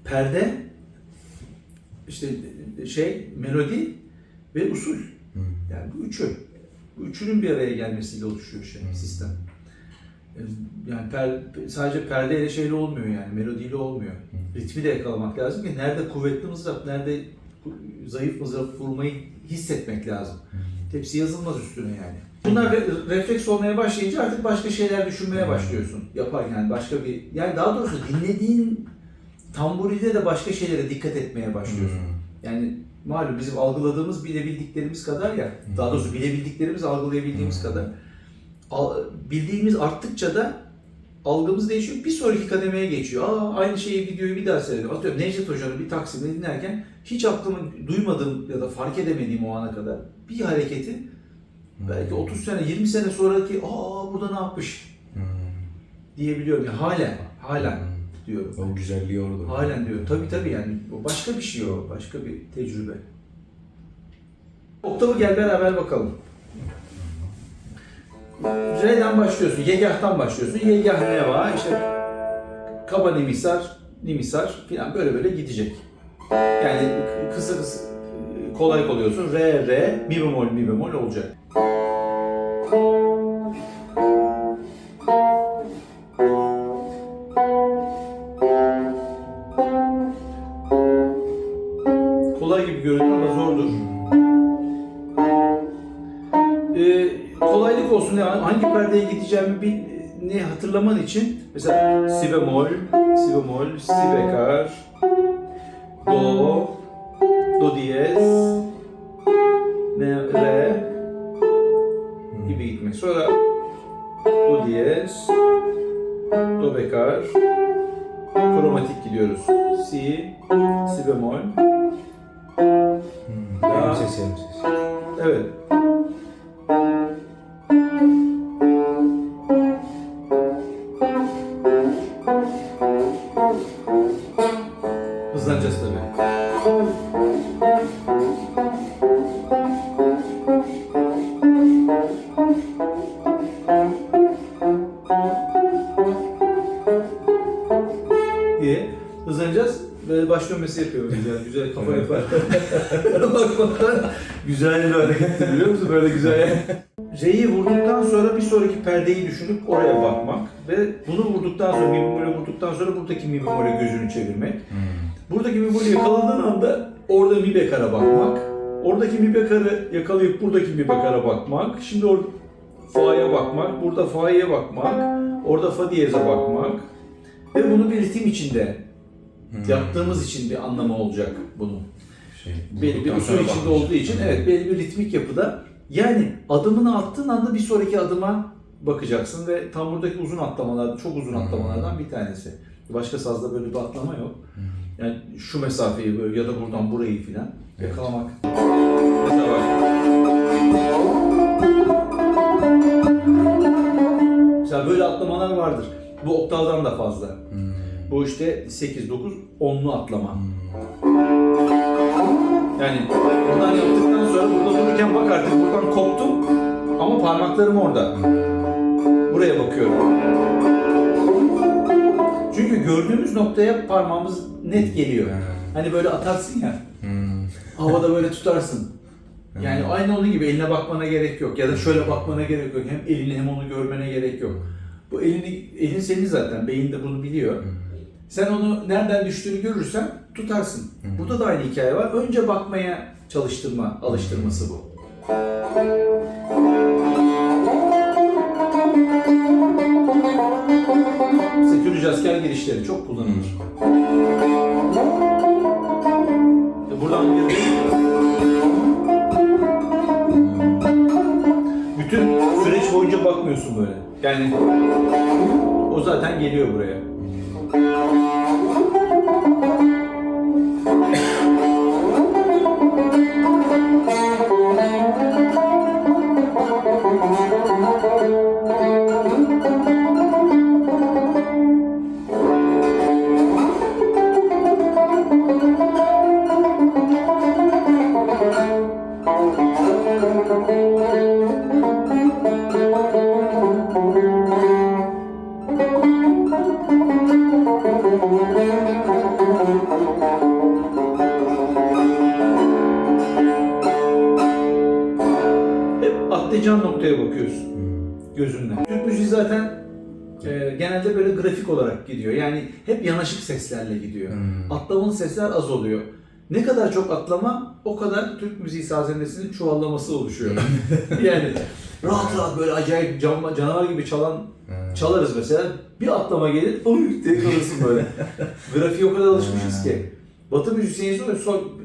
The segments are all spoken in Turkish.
perde, işte melodi ve usul. Yani bu üçü. Bu üçünün bir araya gelmesiyle oluşuyor sistem. Yani sadece perdeyle şeyle olmuyor yani, melodiyle olmuyor. Ritmi de yakalamak lazım ki nerede kuvvetli mızrap, nerede zayıf mızrap vurmayı hissetmek lazım. Hepsi yazılmaz üstüne yani. Bunlar refleks olmaya başlayınca artık başka şeyler düşünmeye başlıyorsun. Yani başka bir, yani daha doğrusu dinlediğin tamburide de başka şeylere dikkat etmeye başlıyorsun. Yani malum bizim algıladığımız bilebildiklerimiz kadar ya, daha doğrusu bilebildiklerimiz algılayabildiğimiz kadar. Bildiğimiz arttıkça da algımız değişiyor. Bir sonraki kademeye geçiyor. Aynı videoyu bir daha seyrediyorum. Atıyorum Necdet Hoca'nın bir Taksim'i dinlerken hiç aklımı duymadığım ya da fark edemediğim o ana kadar bir hareketi belki 30 sene, 20 sene sonraki burada ne yapmış diyebiliyorum. Yani halen diyorum. O güzelliği orada. Halen diyorum. Tabii yani. O başka bir şey o. Başka bir tecrübe. Oktavı gel beraber bakalım. Re'den başlıyorsun, yegahtan başlıyorsun. Yegah ne var? İşte kaba nimisar falan böyle gidecek. Yani kısa kolay oluyorsun. Re, mi bemol olacak. Kolay gibi görünüyor ama zordur. Kolaylık olsun, hangi perdeye gideceğimi hatırlaman için mesela si bemol, si bekar, do diyez, re gibi gitmek. Sonra do diyez, do bekar, kromatik gidiyoruz. Si bemol. Hem ses. Evet. Hızlanacağız tabii. diye hızlanacağız. Böyle baş dönmesi yapıyorum güzel kafa yapar. Bakmaktan güzel bir hareket biliyor musun? Böyle güzel. J'yi vurduktan sonra bir sonraki perdeyi düşünüp oraya bakmak ve bunu vurduktan sonra, mi bemole vurduktan sonra buradaki mi bemole gözünü çevirmek. Buradaki mi bemolü yakaladığın anda orada mi bekara bakmak. Oradaki mi bekarı yakalayıp buradaki mi bekara bakmak. Şimdi orada fa'ya bakmak, burada fa'ya bakmak, orada fa diyeze bakmak. Ve bunu bir ritim içinde yaptığımız için bir anlamı olacak bunun. Belli bir usul içinde olduğu için belli bir ritmik yapıda. Yani adımını attığın anda bir sonraki adıma bakacaksın ve tam buradaki uzun atlamalar, çok uzun atlamalardan bir tanesi. Başka sazda böyle bir atlama yok. Yani şu mesafeyi böyle ya da buradan burayı filan yakalamak. Mesela bak. Mesela böyle atlamalar vardır. Bu oktavdan da fazla. Bu işte 8-9 onlu atlama. Yani buradan yaptıktan sonra burada dururken bak artık buradan koptum ama parmaklarım orada. Buraya bakıyorum. Çünkü gördüğümüz noktaya parmağımız net geliyor. Hani böyle atarsın ya, havada böyle tutarsın. Yani aynı onun gibi eline bakmana gerek yok ya da şöyle bakmana gerek yok. Hem elini hem onu görmene gerek yok. Bu elin senin zaten, beyin de bunu biliyor. Sen onu nereden düştüğünü görürsen tutarsın. Burada da aynı hikaye var. Önce bakmaya alıştırması bu. Sekürücü asker girişleri çok kullanılır. Buradan bütün süreç boyunca bakmıyorsun böyle. Yani o zaten geliyor buraya. patlayacağın noktaya bakıyorsun gözünle. Türk müziği zaten genelde böyle grafik olarak gidiyor. Yani hep yanaşık seslerle gidiyor. Atlamalı sesler az oluyor. Ne kadar çok atlama, o kadar Türk müziği sazennesinin çuvallaması oluşuyor. Yani rahat rahat böyle acayip canavar gibi çalarız mesela. Bir atlama gelir, diye kalırsın böyle. Grafiğe o kadar alışmışız ki. Batı müzisyeni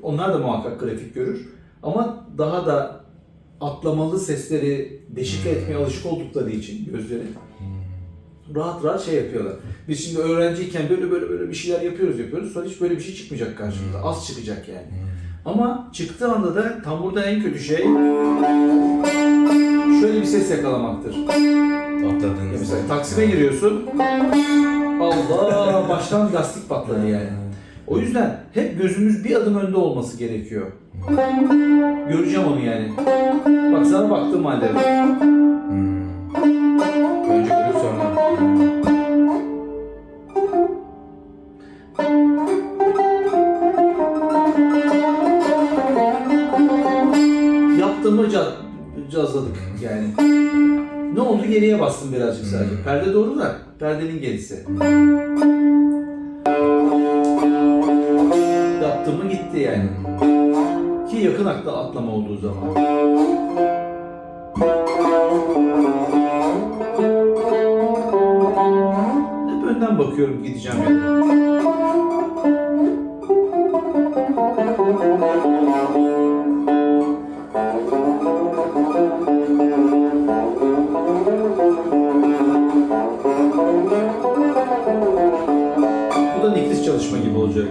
onlar da muhakkak grafik görür. Ama daha da atlamalı sesleri deşifre etmeye alışık oldukları için gözleri rahat rahat şey yapıyorlar. Biz şimdi öğrenciyken böyle bir şeyler yapıyoruz. Sonra hiç böyle bir şey çıkmayacak karşımıza. Az çıkacak yani. Ama çıktığı anda da tam burada en kötü şey şöyle bir ses yakalamaktır. Atladığınızda. Mesela Taksim'e giriyorsun. Allah, baştan lastik patladı yani. O yüzden hep gözümüz bir adım önde olması gerekiyor. Göreceğim onu yani. Bak sana baktığım halde. Önce görüp sonra. Yaptığımı cazladık yani. Ne oldu? Geriye bastım birazcık sadece. Perde doğru da perdenin gerisi. Yaptığımı gitti yani. Ki yakın atlama olduğu zaman. Hep önden bakıyorum gideceğim yani. Bu da nefis çalışma gibi olacak.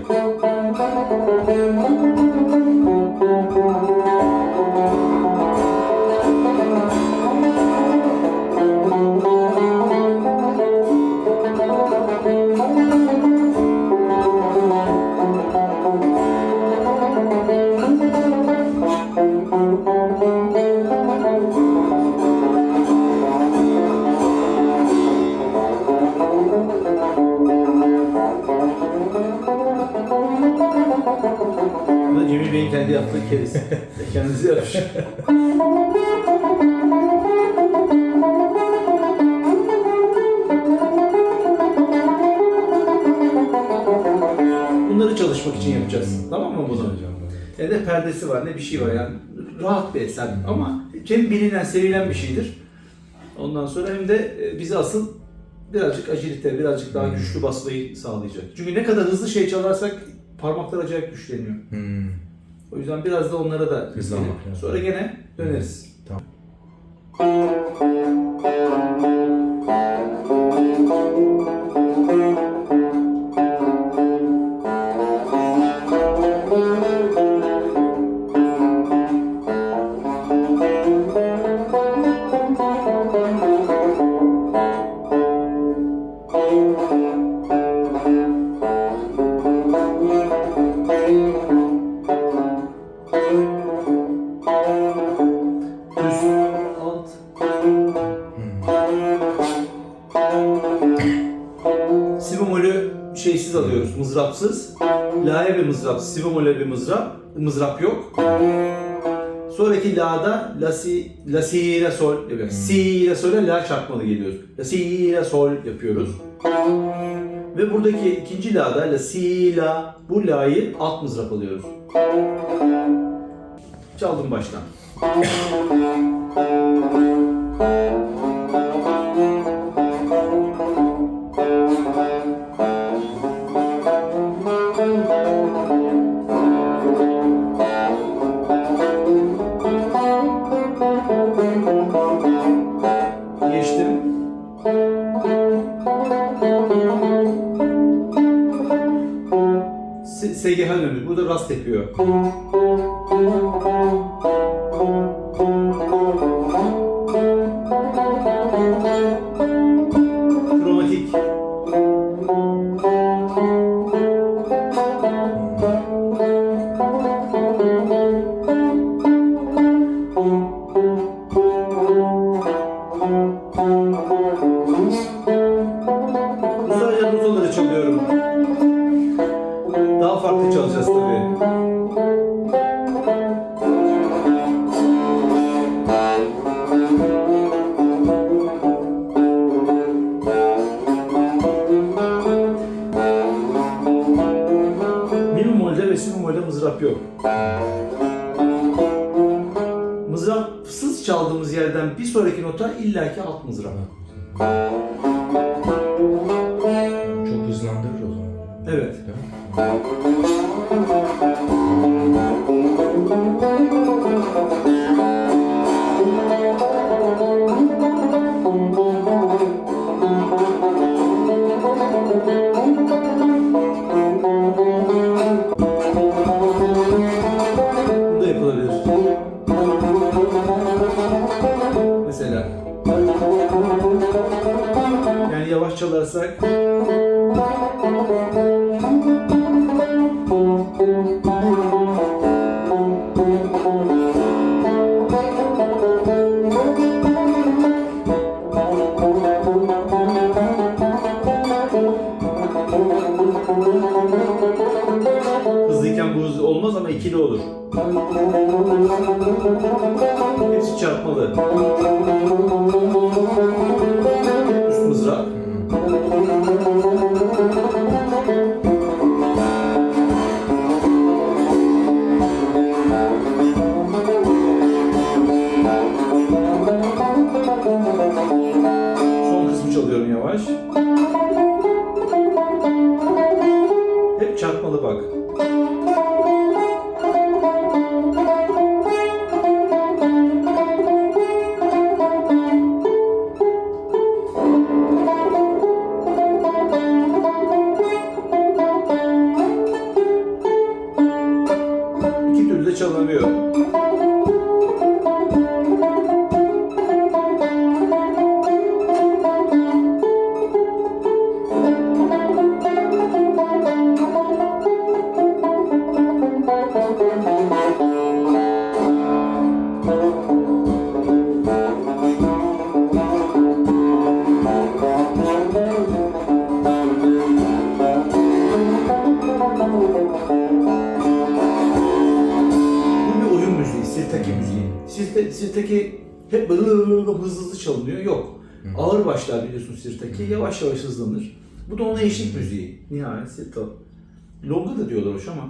Bu da Cemil Bey'in kendi yaptığı keriz. Kendisi yapmış. Bunları çalışmak için yapacağız. Tamam mı bunu? Ne perdesi var, ne bir şey var yani. Rahat bir eser ama hem bilinen, sevilen bir şeydir. Ondan sonra hem de bizi asıl birazcık agilite, birazcık daha güçlü basmayı sağlayacak. Çünkü ne kadar hızlı şey çalarsak parmaklar acayip güçleniyor. O yüzden biraz da onlara da hızlanmak. Sonra gene döneriz. Tamam. Üst, alt. Si bemolü şeysiz alıyoruz, mızrapsız. La'ya bir mızrap, si bemol'e bir mızrap yok. Sonraki la'da la si la sol yapıyoruz. Si la sol'e la çarpmalı geliyoruz. La si la sol yapıyoruz. Ve buradaki ikinci la'da la si la, bu la'yı alt mızrap alıyoruz. Çaldım baştan. Geçtim. SGH dönüyor. Burada rast yapıyor. Kromatik. Bu sadece notaları çalıyorum. Daha farklı çalacağız tabii. sız çaldığımız yerden bir sonraki nota illaki alt mızrap. Çok hızlandırır o zaman. Evet. Değil mi? Bu da yapılabilir. Mesela. Yani yavaş çalarsak. Hızlıyken bu hızlı olmaz ama ikili olur. Hepsi çarpmalı. Üst mızrap. Son kısmı çalıyorum yavaş. Hep çarpmalı bak. İki türlü de çalınabiliyor. Bu bir oyun müziği, sirtaki müziği. Sirtaki hep böyle hızlı hızlı çalınıyor. Yok. Ağır başlar biliyorsun sirtaki, yavaş yavaş hızlanır. Bu da ona eşlik müziği. Nihayet sirta. Longa da diyorlar hoş ama.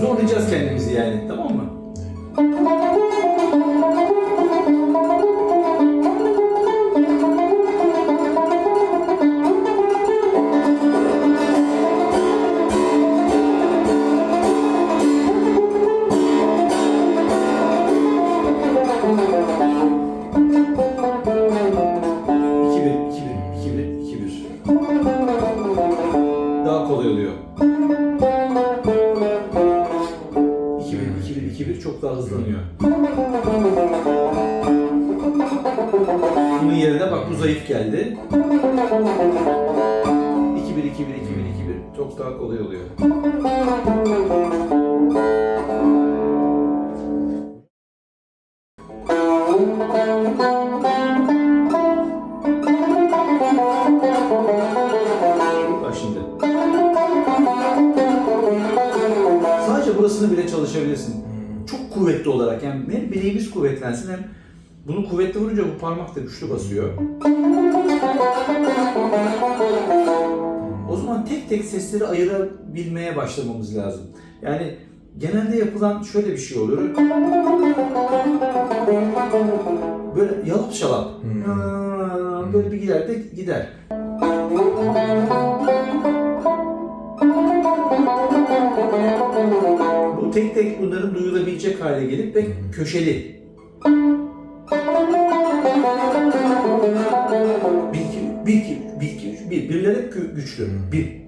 Zorlayacağız kendimizi yani, tamam mı? Daha kolay oluyor. 2-1 çok daha hızlanıyor. Bunun yerine bak bu zayıf geldi. 2-1 çok daha kolay oluyor. Bak şimdi. Sadece burasını bile çalışabilirsin. Çok kuvvetli olarak, yani hem bileğimiz kuvvetlensin hem bunu kuvvetli vurunca bu parmak da güçlü basıyor. O zaman tek tek sesleri ayırabilmeye başlamamız lazım. Yani genelde yapılan şöyle bir şey oluyor. Böyle yalap şalap. Böyle bir gider de gider. Bu tek tek bunların duyulabilecek hale gelip ve köşeli. Bir. Birler hep güçlü. Bir.